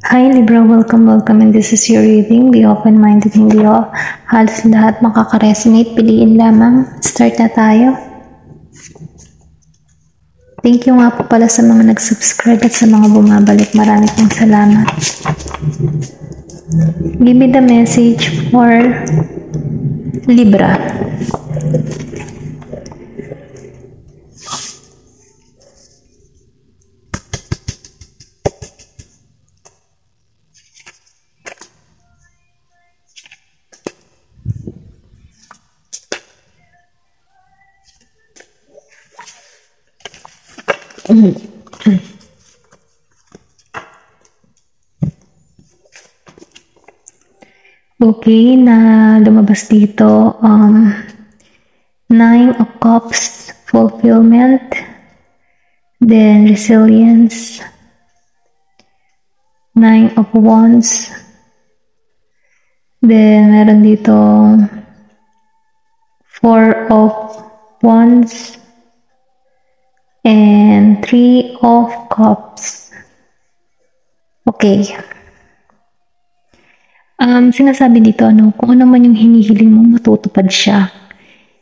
Hi Libra, welcome and this is your reading. Be open-minded, hindi halos lahat makaka-resonate. Piliin lamang. Start na tayo. Thank you nga po pala sa mga nag-subscribe at sa mga bumabalik. Marami pong salamat. Give me the message for Libra. Okay, na lumabas dito, 9 of Cups, fulfillment, then resilience, 9 of Wands, then meron dito 4 of Wands, and 3 of Cups. Okay. Sinasabi dito, kung ano man yung hinihiling mo, matutupad siya.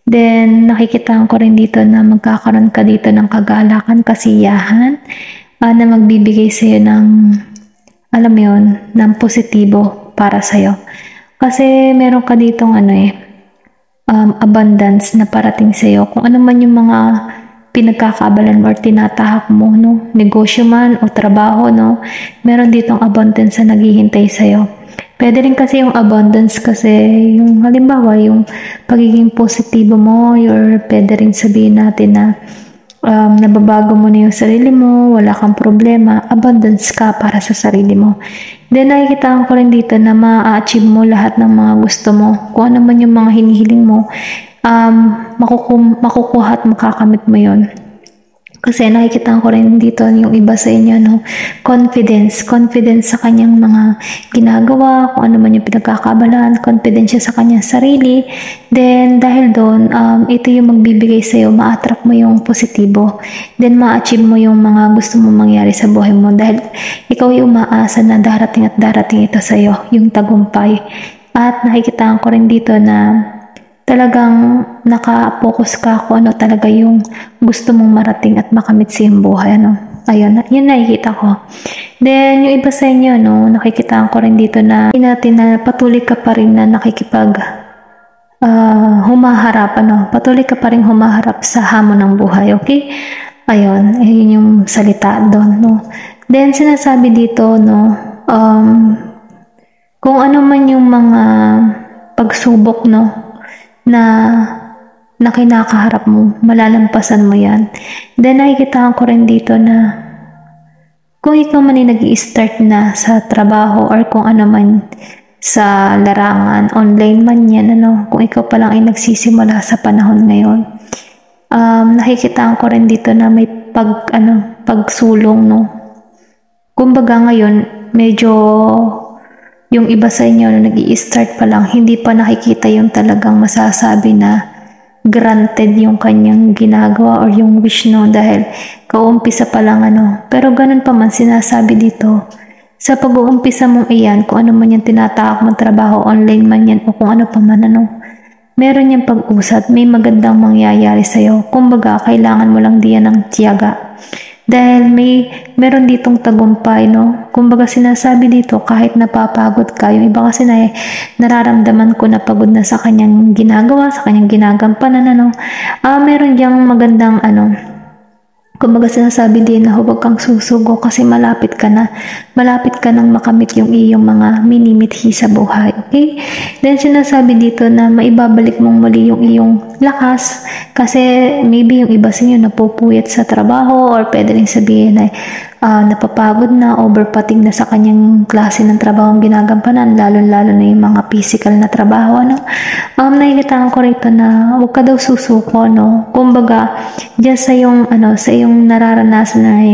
Then, nakikita ko rin dito na magkakaroon ka dito ng kagalakan, kasiyahan, na magbibigay sa'yo ng, alam mo yun, ng positibo para sa'yo. Kasi meron ka ditong abundance na parating sa'yo. Kung ano man yung mga pinagkakabalan mo or tinatahak mo, negosyo man o trabaho, meron ditong abundance na naghihintay sa'yo. Pwede rin kasi yung abundance kasi yung halimbawa yung pagiging positibo mo, or pwede rin sabihin natin na nababago mo na yung sarili mo, wala kang problema, abundance ka para sa sarili mo. Then nakikita ko rin dito na ma-achieve mo lahat ng mga gusto mo. Kung ano man yung mga hinihiling mo, makukuha at makakamit mo yon. Kasi nakikita ko rin dito yung iba sa inyo, confidence sa kanyang mga ginagawa, kung ano man yung pinagkakabalan, confidence siya sa kanyang sarili. Then dahil doon, ito yung magbibigay sa'yo, ma-attract mo yung positibo. Then ma-achieve mo yung mga gusto mo mangyari sa buhay mo dahil ikaw yung umaasa na darating at darating ito sa'yo, yung tagumpay. At nakikita ko rin dito na talagang naka-focus ka kung ano talaga yung gusto mong marating at makamit sa iyong buhay. Ayun, yun nakikita ko. Then, yung iba sa inyo, nakikita ko rin dito na natin na patuloy ka pa rin na nakikipag humaharap, patuloy ka pa rin humaharap sa hamon ng buhay, okay? Ayun, yun yung salita doon, Then, sinasabi dito, kung ano man yung mga pagsubok, na kinakaharap mo, malalampasan mo yan. Then nakikita ko rin dito na kung ikaw man ay nag-i-start na sa trabaho or kung ano man sa larangan, online man yan, kung ikaw pa lang ay nagsisimula sa panahon ngayon, nakikita ko rin dito na may pagsulong, Kumbaga ngayon, medyo yung iba sa inyo na nag-i-start pa lang, hindi pa nakikita yung talagang masasabi na granted yung kanyang ginagawa or yung wish, dahil kauumpisa pa lang, Pero ganun pa man, sinasabi dito, sa pag-uumpisa mong iyan, kung ano man yung tinatahak mong trabaho, online man yan o kung ano pa man, meron yung pag-usad, may magandang mangyayari sa'yo. Kumbaga, kailangan mo lang diyan ng tiyaga. Dahil meron ditong tagumpay, Kumbaga sinasabi dito, kahit napapagod ka, yung iba kasi nararamdaman ko na pagod na sa kanyang ginagawa, sa kanyang ginagampanan, meron diyang magandang, kumbaga sinasabi din na huwag kang susugo kasi malapit ka nang makamit yung iyong mga minimithi sa buhay, okay? Then sinasabi dito na maibabalik mong muli yung iyong lakas kasi maybe yung iba sa inyo napupuyat sa trabaho or pwede rin sabihin na napapagod na, overpating na sa kanyang klase ng trabaho ang ginagampanan, lalo-lalo na yung mga physical na trabaho, nakikita ko rito na huwag ka daw susuko, Kumbaga, dyan sa yung nararanasan na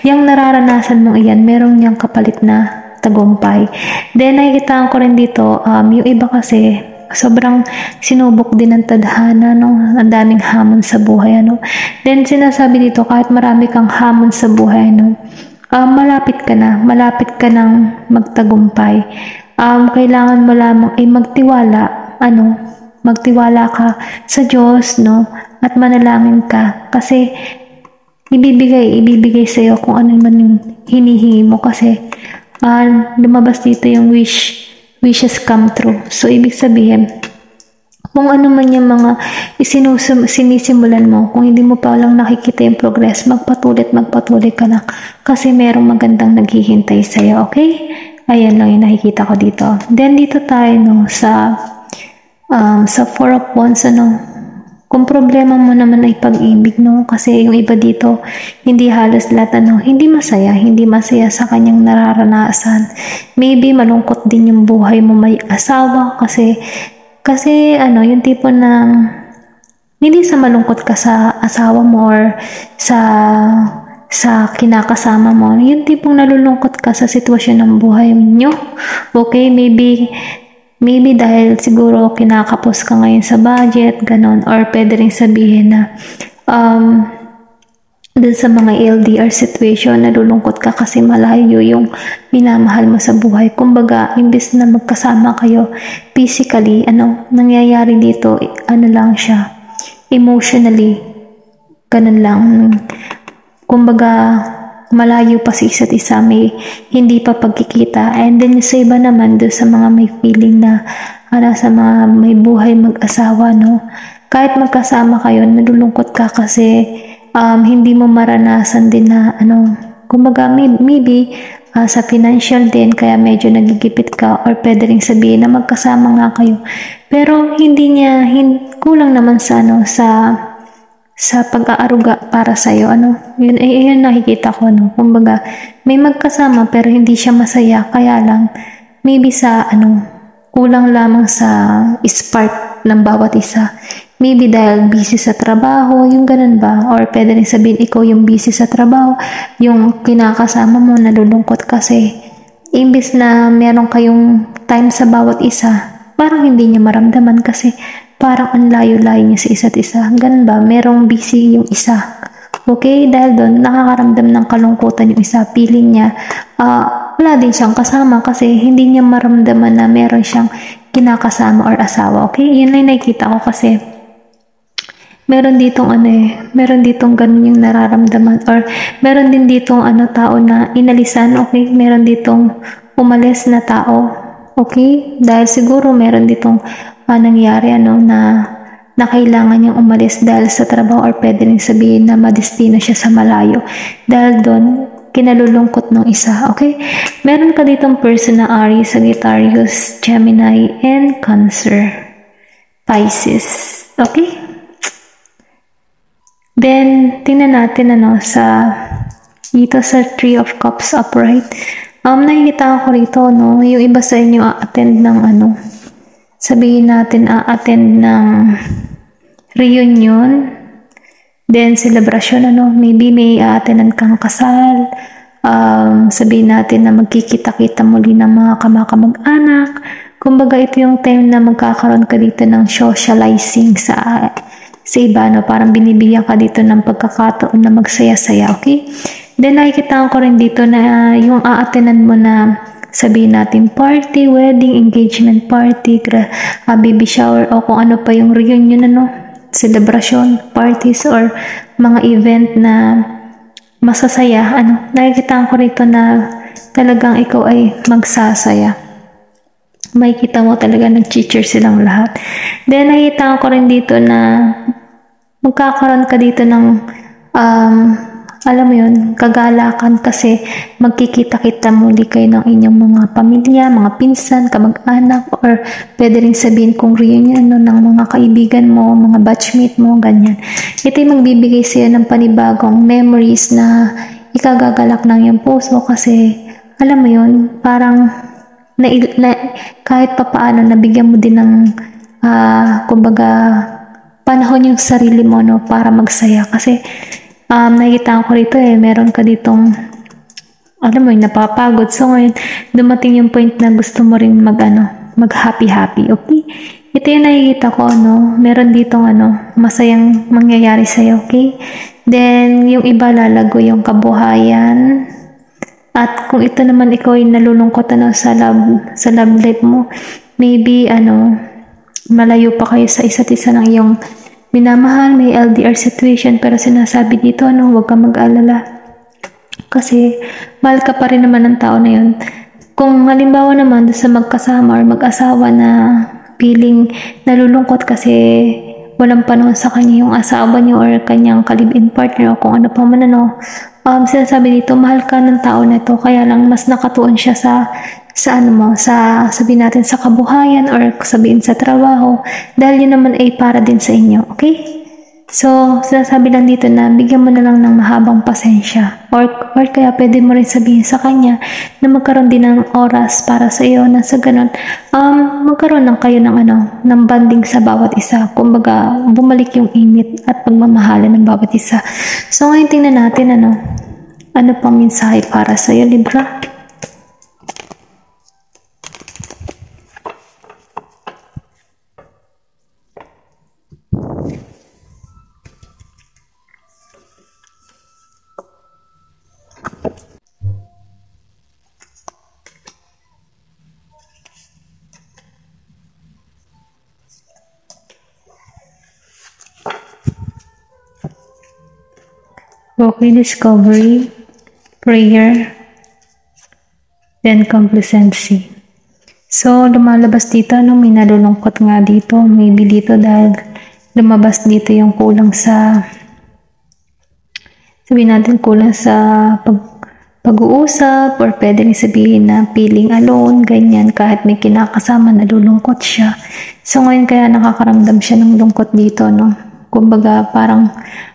yung nararanasan mong iyan, merong niyang kapalit na tagumpay. Then, nakikita ko rin dito, yung iba kasi, sobrang sinubok din ng tadhana, ang daming hamon sa buhay, Then, sinasabi dito, kahit marami kang hamon sa buhay, malapit ka ng magtagumpay. Kailangan mo lamang ay magtiwala ka sa Diyos, no? At manalangin ka kasi ibibigay sa iyo kung ano man yung hinihingi mo kasi lumabas dito yung wishes come true. So, ibig sabihin, kung ano man yung mga sinisimulan mo, kung hindi mo pa lang nakikita yung progress, magpatuloy ka na kasi merong magandang naghihintay sa iyo, okay? Ayan lang yung nakikita ko dito. Then, dito tayo, no, sa Four of Wands, kung problema mo naman ay pag-ibig, no, kasi yung iba dito, hindi halos lahat, hindi masaya sa kanyang nararanasan. Maybe malungkot din yung buhay mo may asawa kasi yung tipo ng hindi sa malungkot ka sa asawa mo or sa kinakasama mo, yung tipong nalulungkot ka sa sitwasyon ng buhay nyo. Okay, maybe dahil siguro kinakapos ka ngayon sa budget, ganon, or pwede rin sabihin na dun sa mga LDR situation, nalulungkot ka kasi malayo yung minamahal mo sa buhay. Kumbaga, imbes na magkasama kayo physically, nangyayari dito, lang siya, emotionally, ganun lang. Kumbaga, malayo pa sa isa't isa, may hindi pa pagkikita. And then sa iba naman, doon sa mga may feeling na sa mga may buhay mag-asawa, no? Kahit magkasama kayo, nalulungkot ka kasi hindi mo maranasan din na kumbaga maybe sa financial din, kaya medyo nagigipit ka, or pwede rin sabihin na magkasama nga kayo. Pero kulang naman sa pag-aaruga para sa iyo, yun nakikita ko, kumbaga may magkasama pero hindi siya masaya, kaya lang maybe kulang lamang sa spark ng bawat isa, maybe dahil busy sa trabaho, yung ganun ba, or pwede rin sabihin ikaw yung busy sa trabaho, yung kinakasama mo nalulungkot kasi imbis na meron kayong time sa bawat isa, parang hindi niya maramdaman kasi parang ang layo-layo niya sa isa't isa. Ganun ba? Merong busy yung isa. Okay? Dahil doon, nakakaramdam ng kalungkutan yung isa. Feeling niya, wala din siyang kasama kasi hindi niya maramdaman na meron siyang kinakasama or asawa. Okay? Yun lang nakikita ko kasi meron ditong ganun yung nararamdaman, or meron din ditong tao na inalisan. Okay? Meron ditong umalis na tao. Okay? Dahil siguro meron ditong nangyari na kailangan niyang umalis dahil sa trabaho, or pwede rin sabihin na madestino siya sa malayo dahil doon kinalulungkot ng isa. Okay, meron ka ditong person na Aries, Sagittarius, Gemini, and Cancer, Pisces. Okay, then tingnan natin dito sa Three of Cups upright. Nakikita ko rito, yung iba sa inyo attend ng sabihin natin attend ng reunion, then celebration, maybe may attendan kang kasal, sabihin natin na magkikita-kita muli ng mga kamag-anak. Kumbaga ito yung time na magkakaroon ka dito ng socializing sa iba, parang binibigyan ka dito ng pagkakataon na magsaya-saya. Okay, then nakikita ko rin dito na yung attendan mo na sabihin natin party, wedding, engagement party, baby shower, o kung ano pa yung reunion, celebration, parties, or mga event na masasaya, nakikita ko rito na talagang ikaw ay magsasaya. Makikita mo talaga nag-cheer silang lahat. Then nakikita ko rin dito na magkakaroon ka dito ng alam mo yun, kagalakan kasi magkikita-kita muli kayo ng inyong mga pamilya, mga pinsan, kamag-anak, or pwede rin sabihin kung reunion ng mga kaibigan mo, mga batchmate mo, ganyan. Ito yung magbibigay sa'yo ng panibagong memories na ikagagalak ng iyong puso kasi alam mo yun, parang kahit papaano nabigyan mo din ng kumbaga panahon yung sarili mo para magsaya kasi nakikita ko rito meron ka ditong alam mo yung napapagod. So ngayon, dumating yung point na gusto mo rin mag-happy-happy. Okay? Ito yung nakikita ko, meron ditong masayang mangyayari sa'yo. Okay? Then, yung iba lalago yung kabuhayan. kung ito naman ikaw ay nalulungkot sa love life mo, maybe malayo pa kayo sa isa't isa ng iyong minamahal, may LDR situation, pero sinasabi dito huwag kang mag-alala. Kasi mahal ka pa rin naman ng tao na yun. Kung halimbawa naman sa magkasama or mag-asawa na feeling nalulungkot kasi walang panahon sa kanya yung asawa niyo or kanyang ka-live-in partner o kung ano pa man sinasabi dito, mahal ka ng tao na ito, kaya lang mas nakatuon siya sa sabihin natin sa kabuhayan or sabihin sa trabaho, dahil yun naman ay para din sa inyo, okay? So, sinasabi lang dito na bigyan mo na lang ng mahabang pasensya or kaya pwede mo rin sabihin sa kanya na magkaroon din ng oras para sa iyo na sa ganun, magkaroon ng kayo ng bonding sa bawat isa. Kumbaga, bumalik yung init at pagmamahalan ng bawat isa. So, ngayon tingnan natin ano pang mensahe para sa iyo, Libra? Okay, discovery, prayer, then complacency. So, lumalabas dito, may nalulungkot nga dito. Maybe dito dahil lumabas dito yung kulang sa, sabihin natin kulang sa pag-uusap or pwede rin sabihin na feeling alone, ganyan, kahit may kinakasama, nalulungkot siya. So, ngayon kaya nakakaramdam siya ng lungkot dito, Kumbaga, parang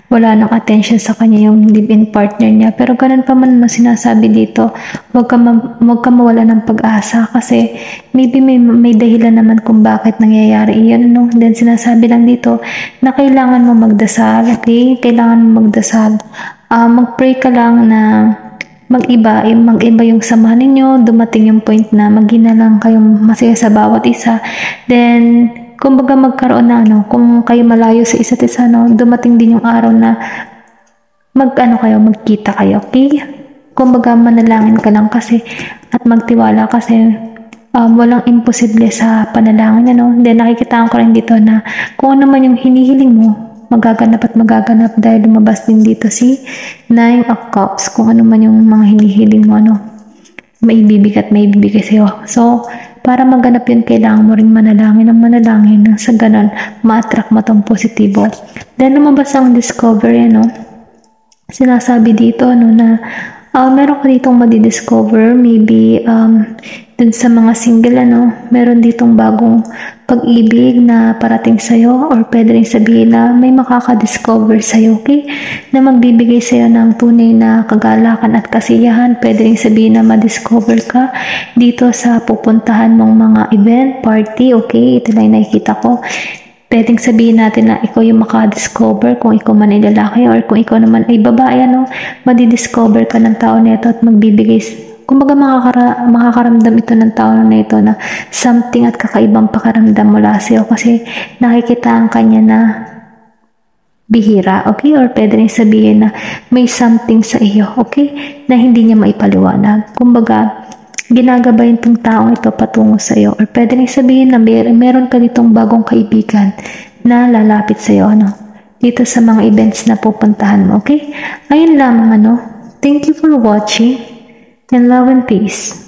wala nang attention sa kanya yung live-in partner niya. Pero ganun pa man sinasabi dito, huwag ka mawala ng pag-asa kasi maybe may dahilan naman kung bakit nangyayari iyon. Then sinasabi lang dito na kailangan mo magdasal, okay? Kailangan mo magdasal. Mag-pray ka lang na mag-iba yung samahan ninyo, dumating yung point na mag-ina lang kayong masaya sa bawat isa. Then, kumbaga magkaroon na kung kayo malayo sa isa't isa, dumating din yung araw na magkita kayo, okay? Kumbaga manalangin ka lang kasi at magtiwala kasi walang imposible sa panalangin, Then nakikita ko rin dito na kung ano man yung hinihiling mo, magaganap at magaganap dahil lumabas din dito si Nine of Cups, kung ano man yung mga hinihiling mo, maibibigay sa'yo. So, para maganap yun, kailangan mo rin manalangin nang sa ganon, ma-attract mo tong positibo. Then, lumabas ang discovery, Sinasabi dito, na meron ka ditong madidiscover, maybe, dun sa mga single, meron ditong bagong pag-ibig na parating sa'yo or pwede rin sabihin na may makaka-discover sa'yo, okay? Na magbibigay sa'yo ng tunay na kagalakan at kasiyahan. Pwede rin sabihin na ma-discover ka dito sa pupuntahan mong mga event, party, okay? Ito lang nakikita ko. Pwedeng sabihin natin na ikaw yung maka-discover kung ikaw man ay lalaki or kung ikaw naman ay babae, madi-discover ka ng tao nito at magbibigay. Kumbaga makakaramdam ito ng tao na ito na something at kakaibang pakaramdam mula sa'yo kasi nakikita ang kanya na bihira, okay? Or pwede rin sabihin na may something sa iyo, okay? Na hindi niya maipaliwanag. Kumbaga, ginagabayan itong taong ito patungo sa iyo. Or pwede rin sabihin na meron ka ditong bagong kaibigan na lalapit sa iyo, dito sa mga events na pupuntahan mo, okay? Ayun lamang, Thank you for watching. And love and peace.